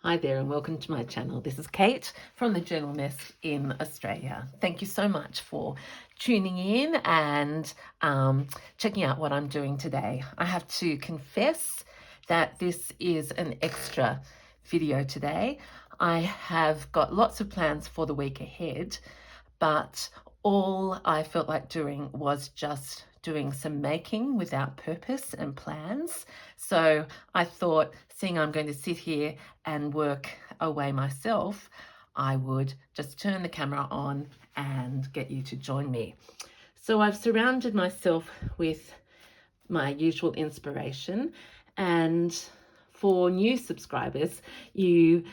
Hi there and welcome to my channel. This is Kate from the Journal Nest in Australia. Thank you so much for tuning in and checking out what I'm doing today. I have to confess that this is an extra video today. I have got lots of plans for the week ahead, but all I felt like doing was just doing some making without purpose and plans. So I thought, seeing I'm going to sit here and work away myself, I would just turn the camera on and get you to join me. So I've surrounded myself with my usual inspiration, and for new subscribers, you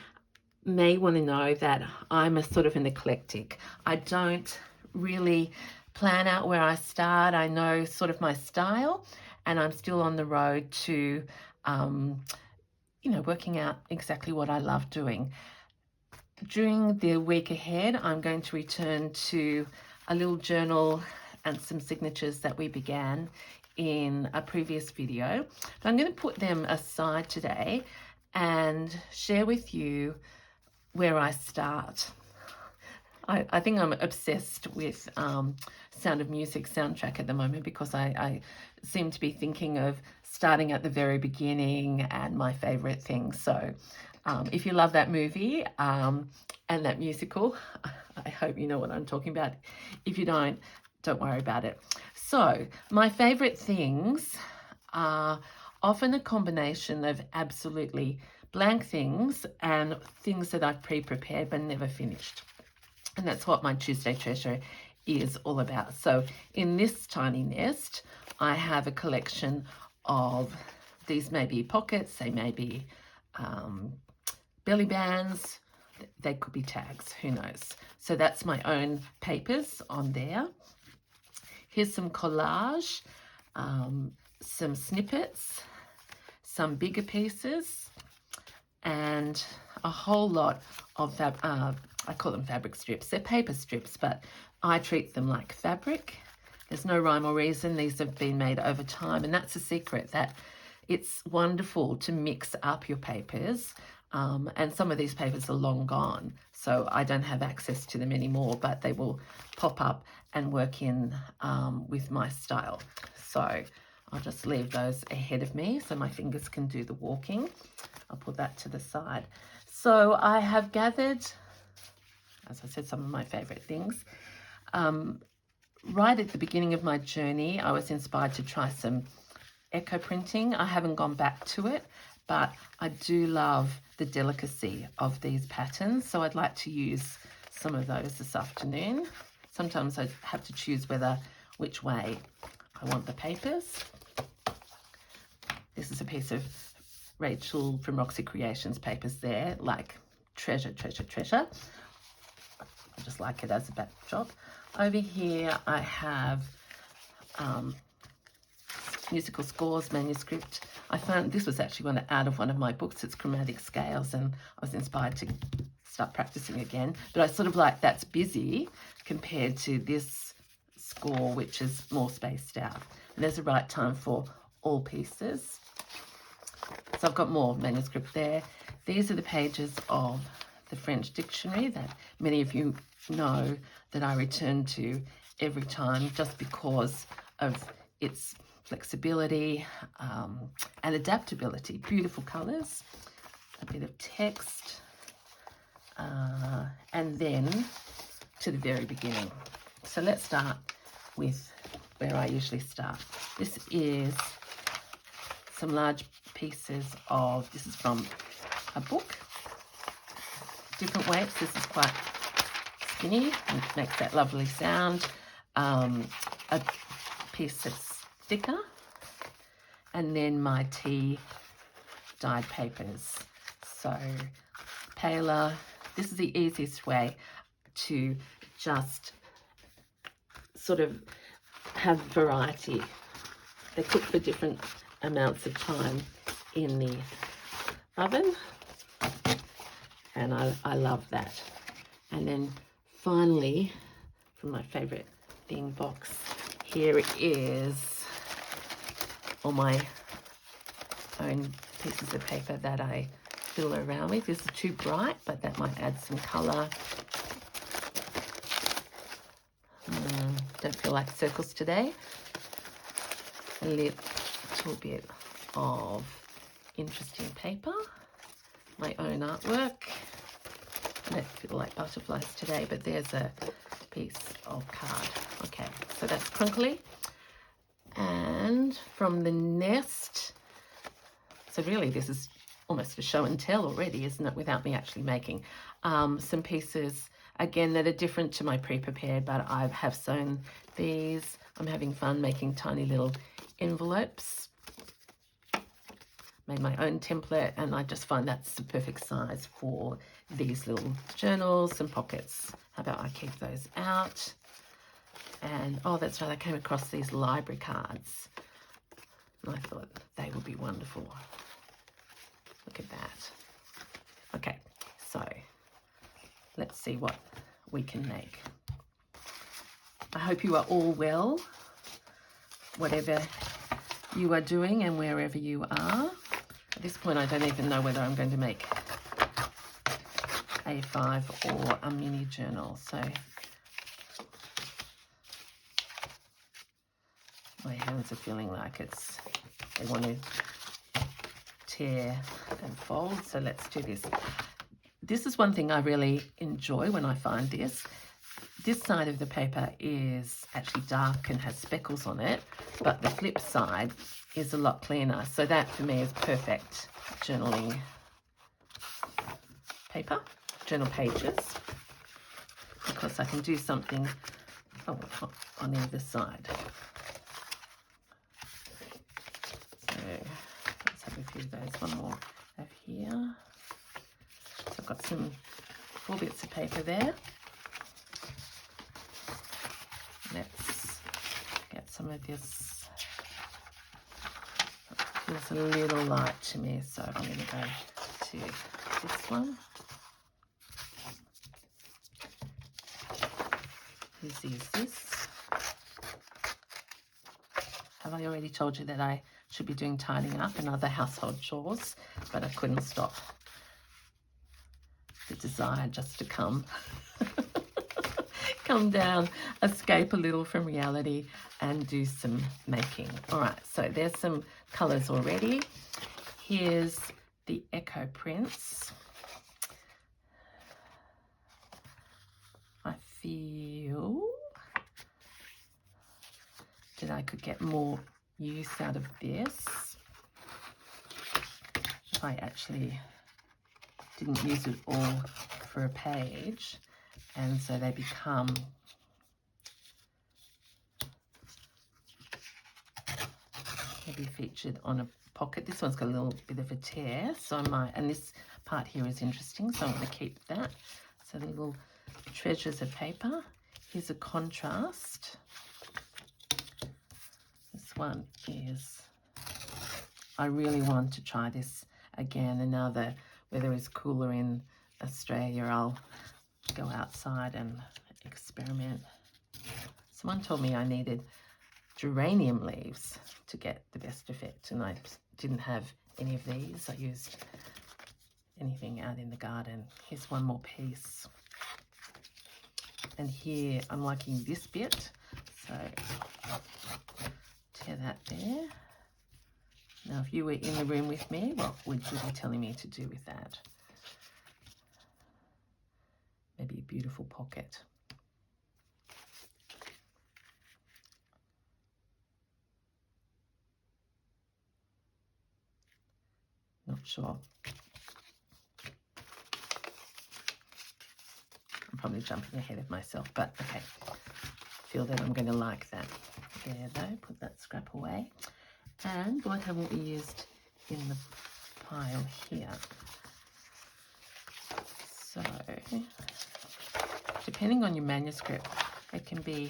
may want to know that I'm a sort of an eclectic. I don't really plan out where I start. I know sort of my style, and I'm still on the road to working out exactly what I love doing. During the week ahead, I'm going to return to a little journal and some signatures that we began in a previous video. But I'm going to put them aside today and share with you where I start. I think I'm obsessed with Sound of Music soundtrack at the moment, because I seem to be thinking of starting at the very beginning and my favorite things. So if you love that movie and that musical, I hope you know what I'm talking about. If you don't worry about it. So my favorite things are often a combination of absolutely blank things and things that I've pre-prepared but never finished. And that's what my Tuesday Treasure is all about. So in this tiny nest, I have a collection of, these may be pockets, they may be belly bands, they could be tags, who knows. So that's my own papers on there. Here's some collage, some snippets, some bigger pieces, and a whole lot of that. I call them fabric strips. They're paper strips, but I treat them like fabric. There's no rhyme or reason. These have been made over time, and that's a secret, that it's wonderful to mix up your papers. And some of these papers are long gone, so I don't have access to them anymore, but they will pop up and work in with my style. So I'll just leave those ahead of me so my fingers can do the walking. I'll put that to the side. So I have gathered, as I said, some of my favorite things. Right at the beginning of my journey, I was inspired to try some echo printing. I haven't gone back to it, but I do love the delicacy of these patterns, so I'd like to use some of those this afternoon. Sometimes I have to choose which way I want the papers. This is a piece of Rachel from Roxy Creations papers there, like treasure, treasure, treasure. I just like it as a backdrop. Over here I have musical scores manuscript. I found this was actually out of one of my books. It's Chromatic Scales, and I was inspired to start practicing again. But I sort of like that's busy compared to this score, which is more spaced out. And there's a right time for all pieces. So I've got more manuscript there. These are the pages of the French dictionary that many of you know that I return to every time, just because of its flexibility and adaptability. Beautiful colours, a bit of text, and then to the very beginning. So let's start with where I usually start. This is some large pieces of, this is from a book, different weights. This is quite skinny and makes that lovely sound. A piece that's thicker, and then my tea dyed papers. So paler. This is the easiest way to just sort of have variety. They cook for different amounts of time in the oven, and I love that. And then finally, from my favorite thing box, here is all my own pieces of paper that I fiddle around with. This is too bright, but that might add some colour. Don't feel like circles today. A little bit of interesting paper, my own artwork. I don't feel like butterflies today, but there's a piece of card. Okay, so that's crinkly. And from the nest, so really this is almost a show and tell already, isn't it, without me actually making some pieces, again, that are different to my pre-prepared, but I have sewn these. I'm having fun making tiny little envelopes. Made my own template, and I just find that's the perfect size for these little journals and pockets. How about I keep those out? And, oh, that's right, I came across these library cards. And I thought they would be wonderful. Look at that. Okay, so let's see what we can make. I hope you are all well, whatever you are doing and wherever you are. At this point, I don't even know whether I'm going to make A5 or a mini journal. So my hands are feeling like they want to tear and fold. So let's do this. This is one thing I really enjoy when I find this. This side of the paper is actually dark and has speckles on it, but the flip side is a lot cleaner. So that for me is perfect journaling paper, journal pages, because I can do something on either side. So let's have a few of those. One more over here. So I've got some 4 bits of paper there. Let's get some of this. It feels a little light to me, so I'm going to go to this one. Whose is this? Have I already told you that I should be doing tidying up and other household chores, but I couldn't stop the desire just to come down, escape a little from reality and do some making. All right, so there's some colours already. Here's the Echo Prints. I feel that I could get more use out of this if I actually didn't use it all for a page, and so they become maybe featured on a pocket. This one's got a little bit of a tear, so I might, and this part here is interesting, so I'm going to keep that. So the little treasures of paper. Here's a contrast. This one is, I really want to try this again, and now the weather is cooler in Australia, I'll go outside and experiment. Someone told me I needed geranium leaves to get the best effect, and I didn't have any of these. I used anything out in the garden. Here's one more piece. And here I'm liking this bit, so tear that there. Now, if you were in the room with me, what would you be telling me to do with that? Maybe a beautiful pocket. Not sure. I'm probably jumping ahead of myself, but okay. Feel that I'm going to like that. There though, put that scrap away. And what haven't we used in the pile here? So, depending on your manuscript, it can be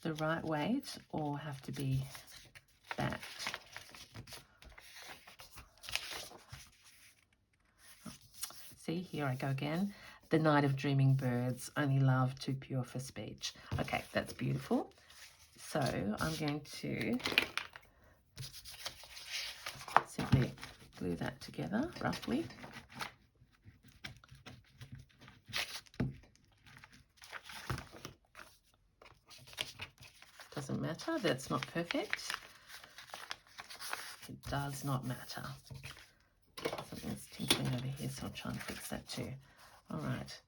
the right weight or have to be backed. See, here I go again. The Night of Dreaming Birds, Only Love Too Pure for Speech. Okay, that's beautiful. So I'm going to simply glue that together roughly. Doesn't matter, that's not perfect. It does not matter. Something's tinkling over here, so I'll try and fix that too. All right,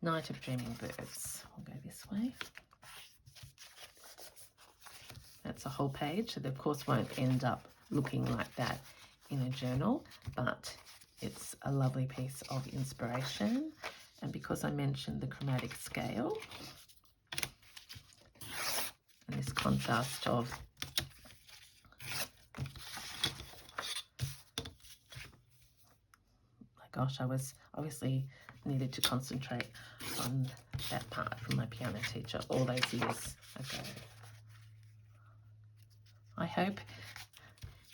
Night of Dreaming Birds. We'll go this way. That's a whole page, so they of course won't end up looking like that in a journal, but it's a lovely piece of inspiration. And because I mentioned the chromatic scale and this contrast of gosh, I was obviously needed to concentrate on that part from my piano teacher all those years ago. I hope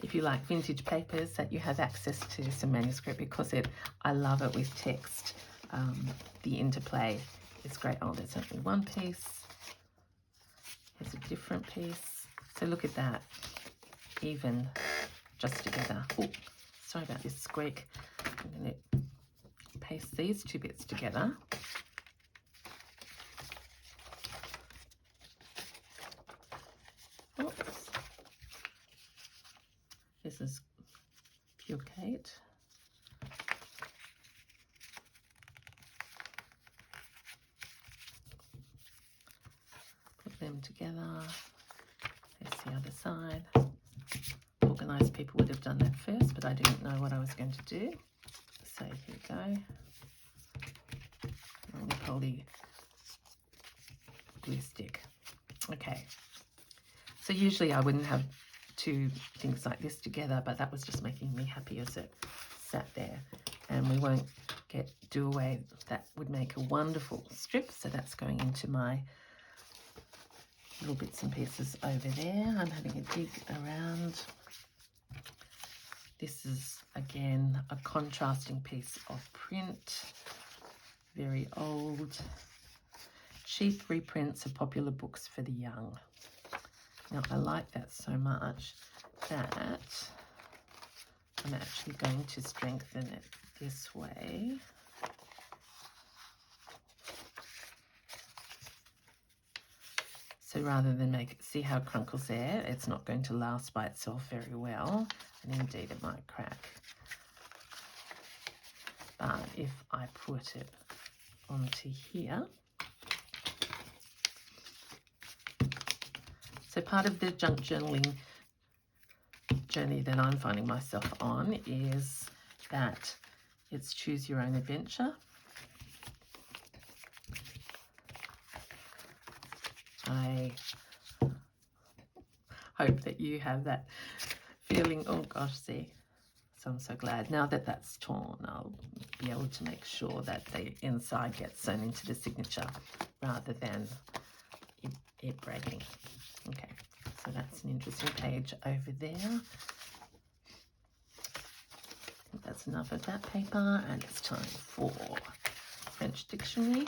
if you like vintage papers that you have access to some manuscript, because I love it with text. The interplay is great. Oh, there's only one piece. Here's a different piece. So look at that, even just together. Oh, sorry about this squeak. I'm going to paste these two bits together. Oops. This is Pure Kate. Put them together. There's the other side. Organised people would have done that first, but I didn't know what I was going to do. So here we go. Roly-poly glue stick. Okay. So usually I wouldn't have two things like this together, but that was just making me happy as it sat there. And we won't do away. That would make a wonderful strip. So that's going into my little bits and pieces over there. I'm having a dig around. This is, again, a contrasting piece of print. Very old, cheap reprints of popular books for the young. Now, I like that so much that I'm actually going to strengthen it this way. So rather than make it, see how it crunkles there, it's not going to last by itself very well, and indeed it might crack. But if I put it onto here, so part of the junk journaling journey that I'm finding myself on is that it's choose your own adventure. I hope that you have that feeling. Oh gosh, see. So I'm so glad. Now that that's torn, I'll be able to make sure that the inside gets sewn into the signature rather than it breaking. Okay, so that's an interesting page over there. That's enough of that paper, and it's time for French dictionary.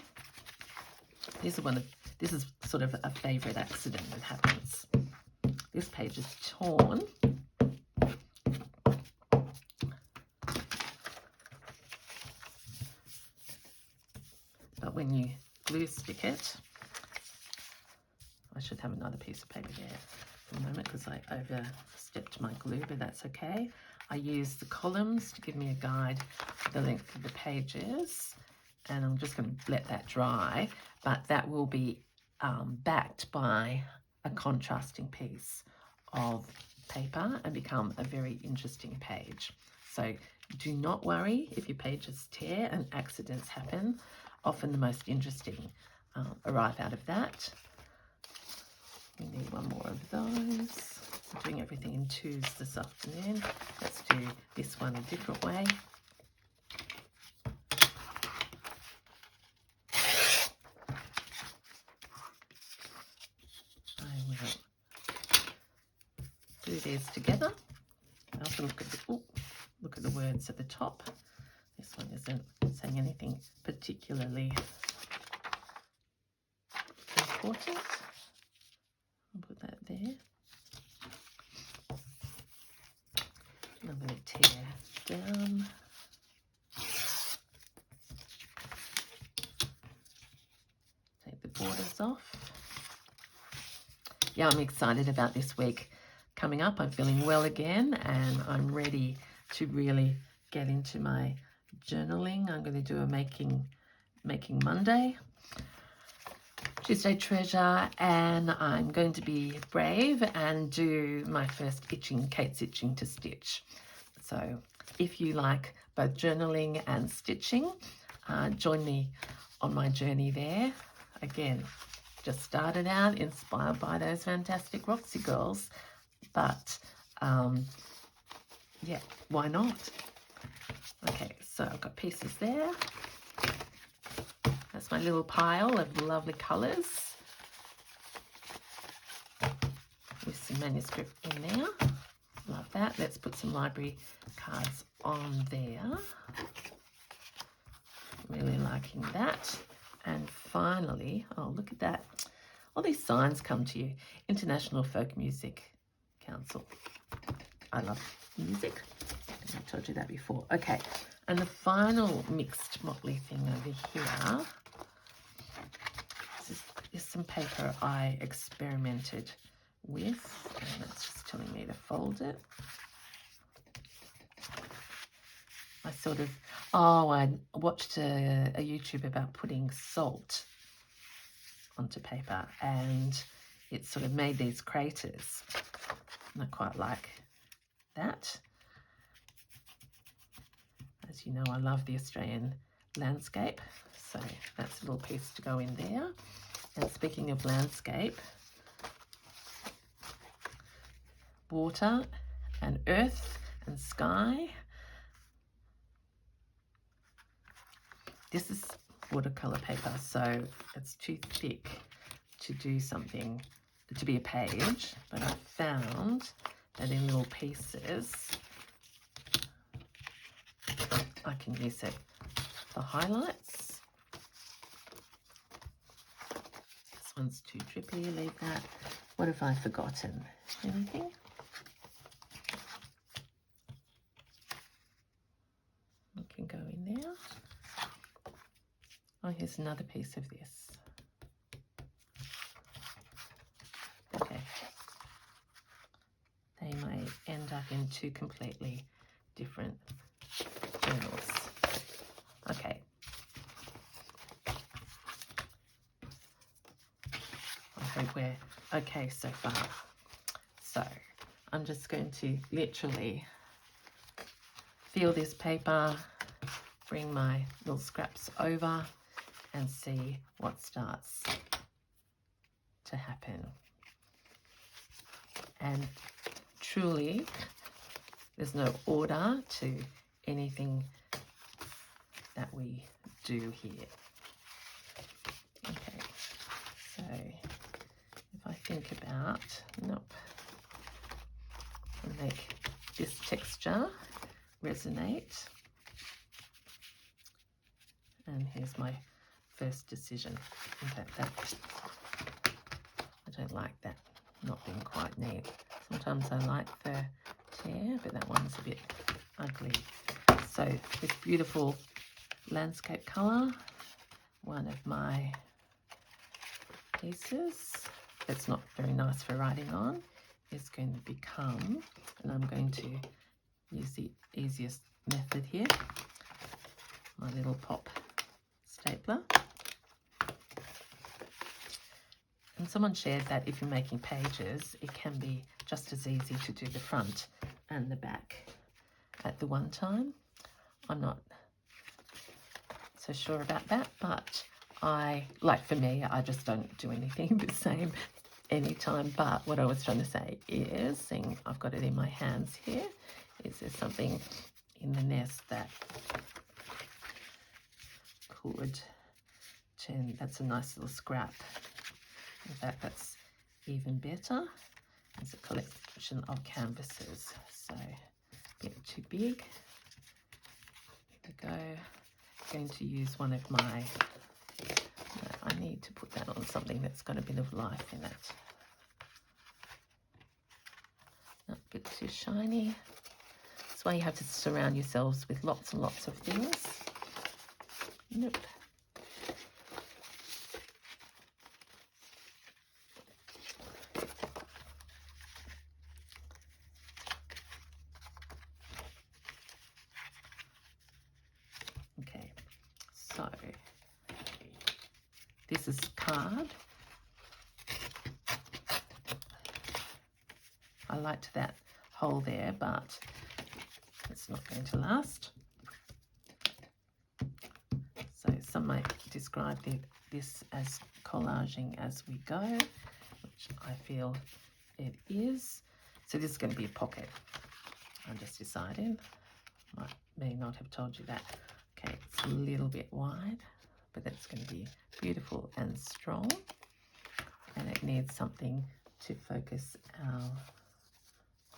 This is sort of a favourite accident that happens. This page is torn. But when you glue stick it, I should have another piece of paper there for a moment because I overstepped my glue, but that's okay. I use the columns to give me a guide for the length of the pages, and I'm just going to let that dry, but that will be backed by a contrasting piece of paper and become a very interesting page. So do not worry if your pages tear and accidents happen. Often the most interesting arrive out of that. We need one more of those. I'm doing everything in twos this afternoon. Let's do this one a different way. I will do these together. I also look at the words at the top. This one isn't saying anything particularly important. I'll put that there. And I'm I'm going to tear down. Take the borders off. Yeah, I'm excited about this week coming up. I'm feeling well again and I'm ready to really get into my journaling. I'm going to do a Making Monday, Tuesday Treasure, and I'm going to be brave and do my first Kate's Itching to Stitch. So if you like both journaling and stitching, join me on my journey there. Again, just started out inspired by those fantastic Roxy girls, but yeah, why not? Okay, so I've got pieces there. That's my little pile of lovely colours with some manuscript in there. Love that. Let's put some library cards on there. Really liking that. And finally, oh, look at that. All these signs come to you. International Folk Music Council. I love music. I told you that before. Okay, and the final mixed motley thing over here. This is some paper I experimented with, and it's just telling me to fold it. I watched a YouTube about putting salt onto paper, and it sort of made these craters. And I quite like that. As you know, I love the Australian landscape, so that's a little piece to go in there. And speaking of landscape, water and earth and sky. This is watercolor paper, so it's too thick to do something, to be a page, but I found that in little pieces I can use it for highlights. This one's too drippy, leave that. What have I forgotten? Anything? It can go in there. Oh, here's another piece of this. Okay. They may end up in two completely different journals. Okay. I hope we're okay so far. So I'm just going to literally feel this paper, bring my little scraps over and see what starts to happen. And truly, there's no order to anything that we do here. Okay, so if I think about, and make this texture resonate. And here's my first decision. In fact, I don't like that not being quite neat. Sometimes I like the tear, but that one's a bit ugly. So this beautiful landscape colour, one of my pieces that's not very nice for writing on, is going to become, and I'm going to use the easiest method here, my little pop stapler. And someone shared that if you're making pages, it can be just as easy to do the front and the back at the one time. I'm not so sure about that, but for me, I just don't do anything the same anytime. But what I was trying to say is, seeing I've got it in my hands here, is there something in the nest that could turn, that's a nice little scrap. In fact, that's even better. It's a collection of canvases, so a bit too big. There we go. I'm going to use one of my, I need to put that on something that's got a bit of life in it. Not a bit too shiny. This why you have to surround yourselves with lots and lots of things. Nope. Okay, so this is card. I liked that hole there, but it's not going to last. So some might describe this as collaging as we go, which I feel it is. So this is going to be a pocket. I'm just deciding. May not have told you that. Okay, it's a little bit wide, but that's going to be beautiful and strong. And it needs something to focus our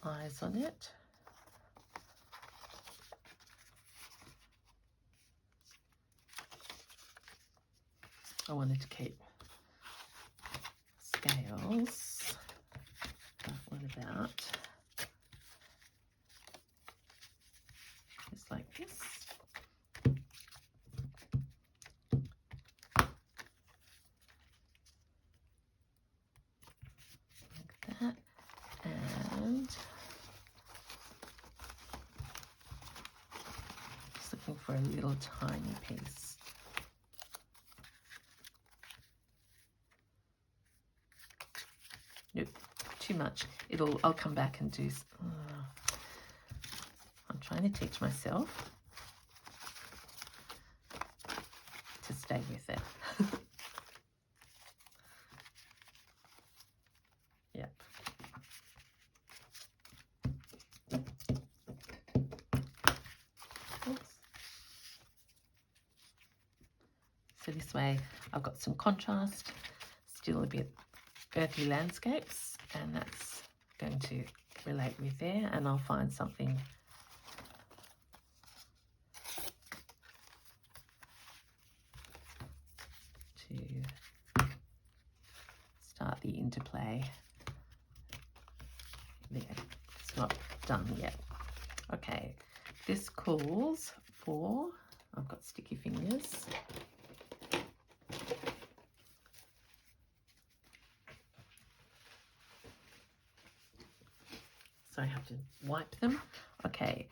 eyes on it. I wanted to keep scales, but what about just like this? Like that, and just looking for a little tiny piece. Nope, too much. I'll come back and do. I'm trying to teach myself to stay with it. Yep. Oops. So this way I've got some contrast, still a bit earthy landscapes, and that's going to relate with there, and I'll find something to start the interplay there. It's not done yet. Okay, this calls for, I've got sticky fingers. So I have to wipe them. Okay,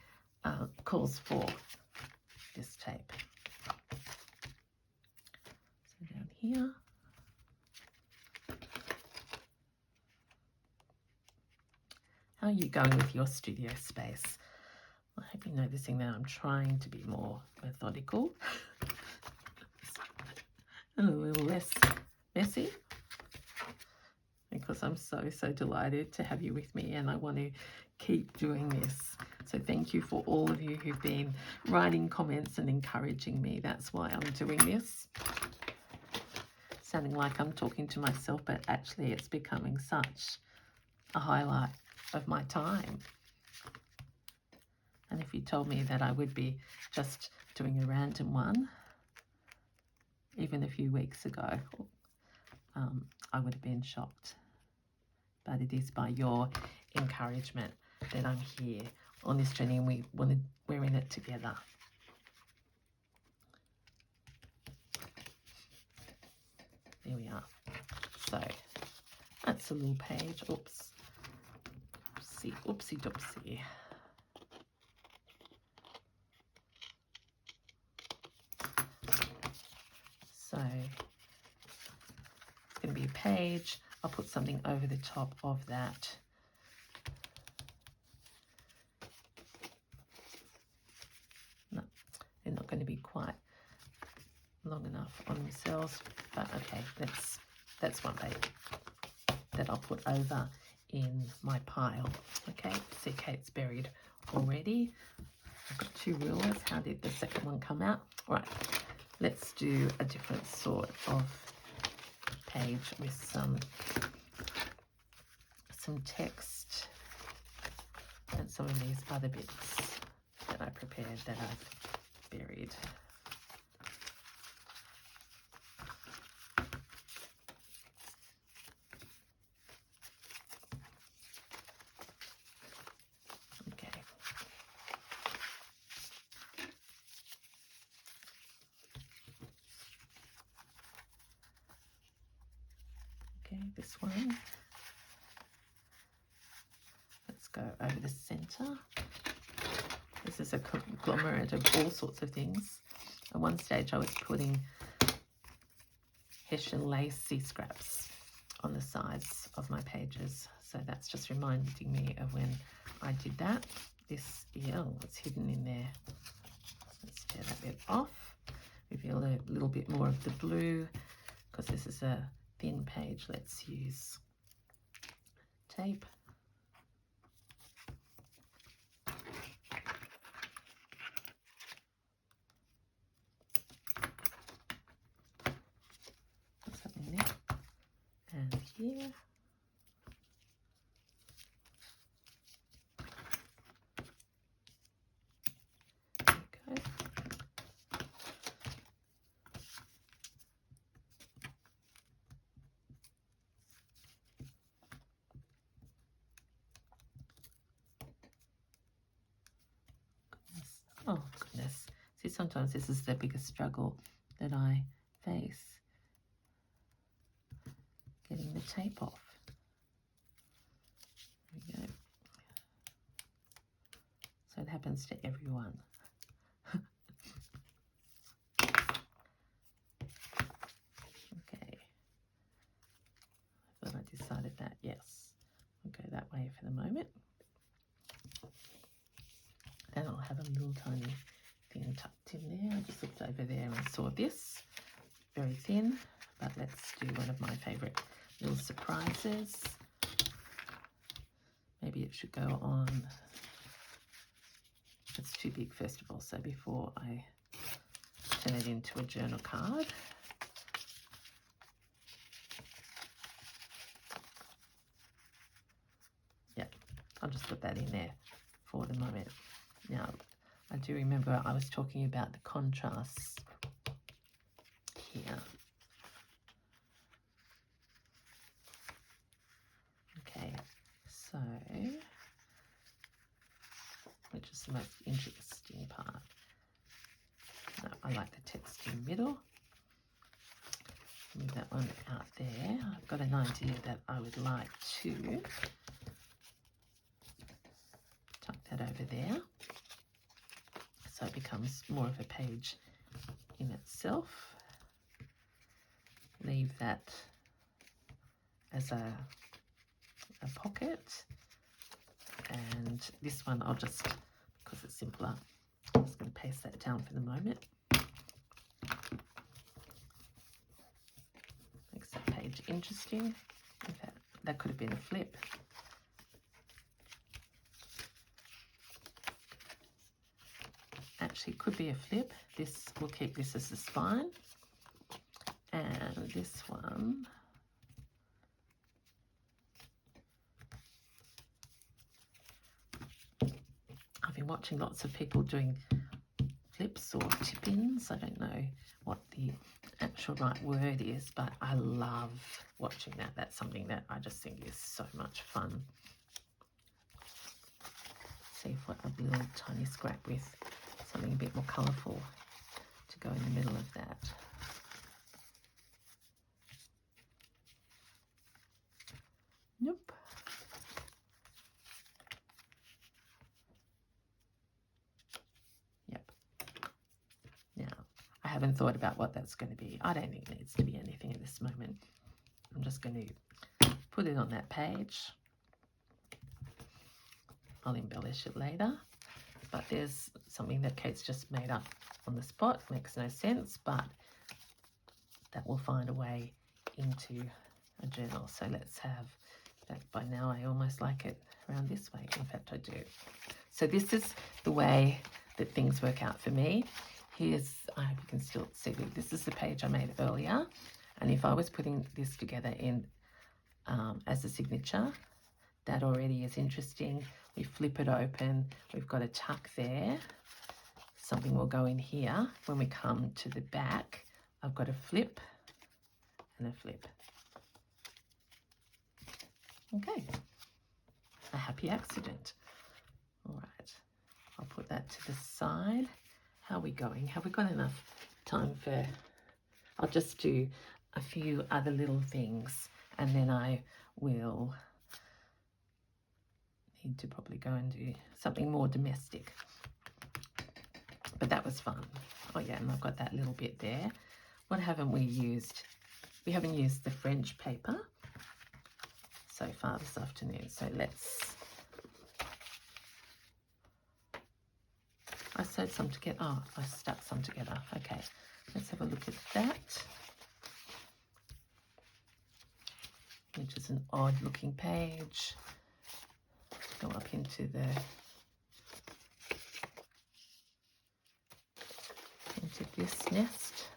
calls for this tape. So down here. How are you going with your studio space? I hope you're noticing that I'm trying to be more methodical and a little less messy, because I'm so delighted to have you with me, and I want to keep doing this. So thank you for all of you who've been writing comments and encouraging me. That's why I'm doing this. Sounding like I'm talking to myself, but actually it's becoming such a highlight of my time. And if you told me that I would be just doing a random one, even a few weeks ago, I would have been shocked. But it is by your encouragement that I'm here on this journey, and we're in it together. There we are. So that's a little page. Oops. Oopsie doopsie. So it's going to be a page. I'll put something over the top of that. No, they're not going to be quite long enough on themselves, but okay, that's one page that I'll put over in my pile. Okay, see Kate's buried already. I've got 2 rulers. How did the second one come out? All right, let's do a different sort of page with some text and some of these other bits that I prepared that I've buried. Okay. this one. Let's go over the center. This is a conglomerate of all sorts of things. At one stage I was putting Hessian lace C-scraps on the sides of my pages. So that's just reminding me of when I did that. This, yeah, what's hidden in there. Let's tear that bit off. Reveal a little bit more of the blue. Because this is a thin page, let's use tape. Put something there and here. There we go. Oh goodness. See, sometimes this is the biggest struggle that I face. Getting the tape off. There we go. So it happens to everyone. Okay. I thought I decided that, yes. I'll go that way for the moment. Then I'll have a little tiny thing tucked in there. I just looked over there and saw this. Very thin, but let's do one of my favourite little surprises. Maybe it should go on. It's too big first of all, so before I turn it into a journal card. Yeah, I'll just put that in there for the moment. Now, I do remember I was talking about the contrasts here. Okay, so, which is the most interesting part? No, I like the text in the middle. Move that one out there. I've got an idea that I would like to tuck that over there. So it becomes more of a page in itself. Leave that as a pocket. And this one I'll just, because it's simpler, I'm just going to paste that down for the moment. Makes that page interesting. In fact, that could have been a flip. Actually, could be a flip. This will keep this as a spine. And this one, I've been watching lots of people doing flips or tip-ins. I don't know what the actual right word is, but I love watching that. That's something that I just think is so much fun. See if what a little tiny scrap with something a bit more colourful to go in the middle of that. Nope. Yep. Now, I haven't thought about what that's going to be. I don't think it needs to be anything at this moment. I'm just going to put it on that page. I'll embellish it later. But there's something that Kate's just made up on the spot. Makes no sense, but that will find a way into a journal. So let's have that. By now I almost like it around this way. In fact, I do. So this is the way that things work out for me. Here's, I hope you can still see that this is the page I made earlier. And if I was putting this together in as a signature, that already is interesting. We flip it open. We've got a tuck there. Something will go in here. When we come to the back, I've got a flip and a flip. Okay, a happy accident. All right, I'll put that to the side. How are we going? Have we got enough time for, I'll just do a few other little things and then I will need to probably go and do something more domestic. But that was fun. Oh yeah, and I've got that little bit there. What haven't we used? We haven't used the French paper so far this afternoon. So let's, I sewed some together. Oh, I stuck some together. Okay, let's have a look at that, which is an odd looking page. Go up into this nest.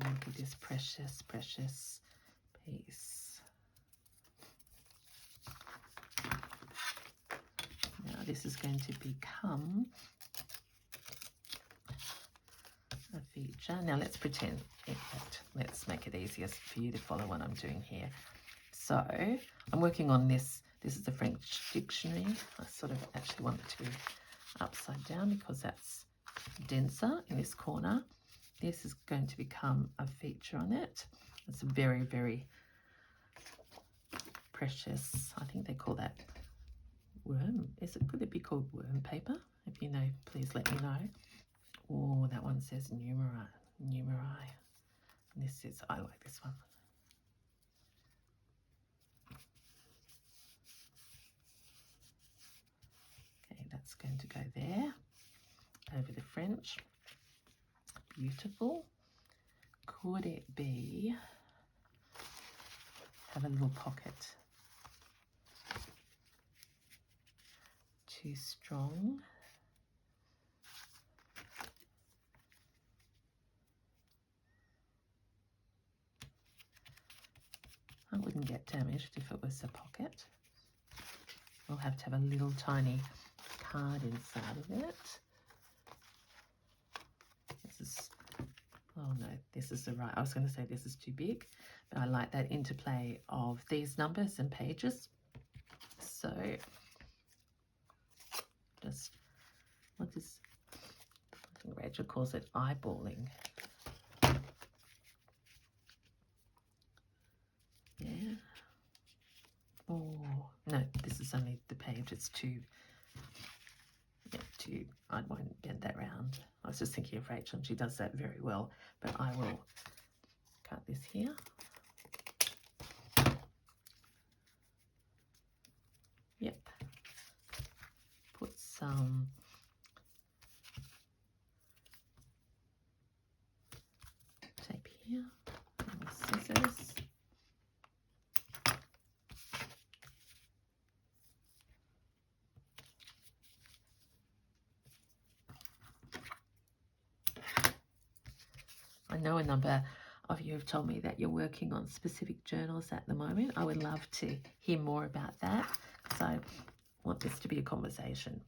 And look at this precious, precious piece. Now this is going to become a feature. Now let's pretend, in fact, let's make it easier for you to follow what I'm doing here. So I'm working on this. This is the French dictionary. I sort of actually want it to be upside down because that's denser in this corner. This is going to become a feature on it. It's very, very precious. I think they call that worm. Could it be called worm paper? If you know, please let me know. Oh, that one says numeri. And this is, I like this one. Okay, that's going to go there, over the French. Beautiful. Could it be, have a little pocket? Too strong. I wouldn't get damaged if it was a pocket. We'll have to have a little tiny card inside of it. This is, oh no, this is the right, I was going to say this is too big, but I like that interplay of these numbers and pages. So just, what is, I think Rachel calls it eyeballing. Yeah. Oh, no, this is only the page. It's too, yeah, I won't bend that round. I was just thinking of Rachel, and she does that very well, but I will cut this here. Yep. Put some tape here, and scissors. I know a number of you have told me that you're working on specific journals at the moment. I would love to hear more about that, because I want this to be a conversation,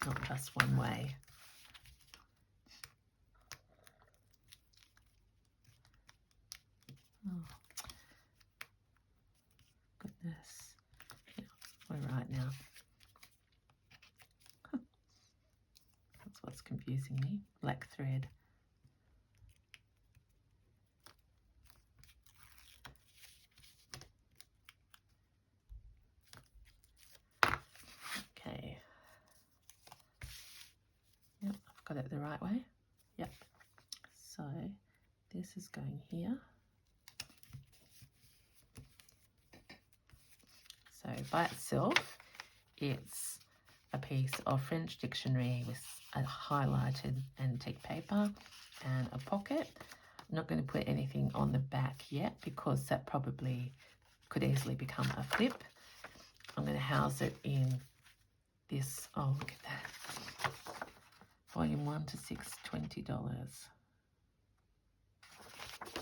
not just one way. Oh, goodness. Yeah, we're right now. That's what's confusing me. Black thread. Okay. Yep, I've got it the right way. Yep. So this is going here. So by itself, it's a piece of French dictionary with a highlighted antique paper and a pocket. I'm not going to put anything on the back yet because that probably could easily become a flip. I'm going to house it in this, oh look at that, volume 1 to 6, $20.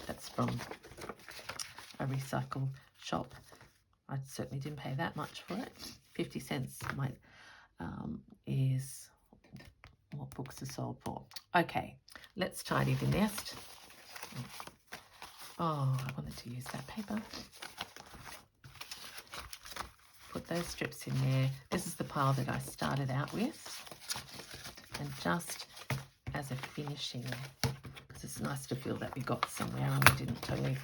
That's from a recycle shop. I certainly didn't pay that much for it. 50 cents is what books are sold for. Okay, let's tidy the nest. Oh, I wanted to use that paper. Put those strips in there. This is the pile that I started out with. And just as a finishing because it's nice to feel that we got somewhere and we didn't totally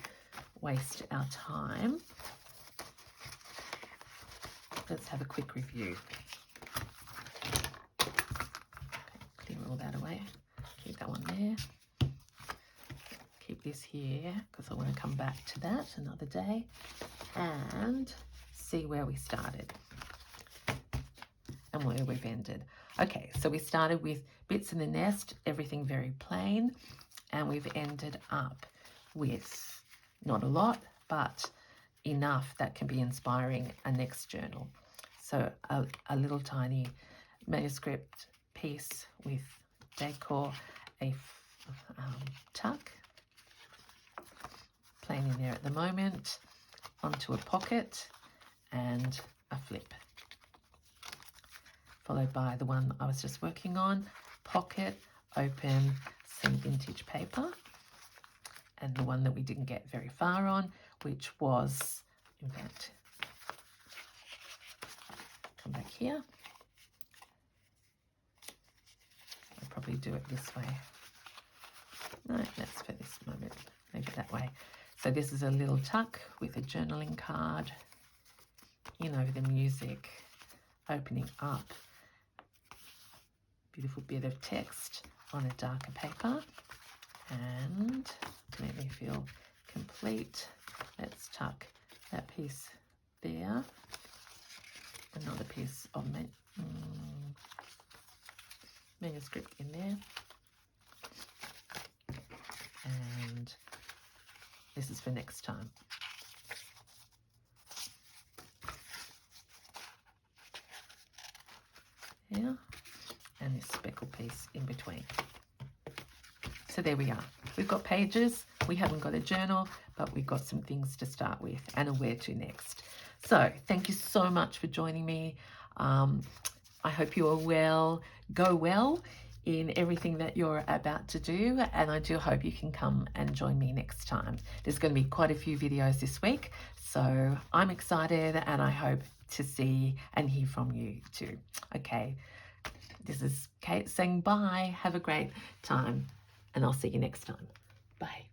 waste our time. Let's have a quick review. Okay, clear all that away. Keep that one there. Keep this here because I want to come back to that another day and see where we started and where we've ended. Okay, so we started with bits in the nest, everything very plain, and we've ended up with not a lot, but enough that can be inspiring a next journal. So a little tiny manuscript piece with decor, a tuck, plain in there at the moment, onto a pocket and a flip, followed by the one I was just working on, pocket, open, some vintage paper, and the one that we didn't get very far on, which was invent. Come back here. I'll probably do it this way. No, that's for this moment. Maybe that way. So this is a little tuck with a journaling card, in over the music, opening up. Beautiful bit of text on a darker paper. And to make me feel complete, let's tuck that piece there. Another piece of manuscript in there. And this is for next time. Yeah, and this speckle piece in between. So there we are. We've got pages, we haven't got a journal, but we've got some things to start with and a where to next. So thank you so much for joining me. I hope you are well, go well in everything that you're about to do, and I do hope you can come and join me next time. There's going to be quite a few videos this week, so I'm excited and I hope to see and hear from you too. Okay, this is Kate saying bye. Have a great time and I'll see you next time. Bye.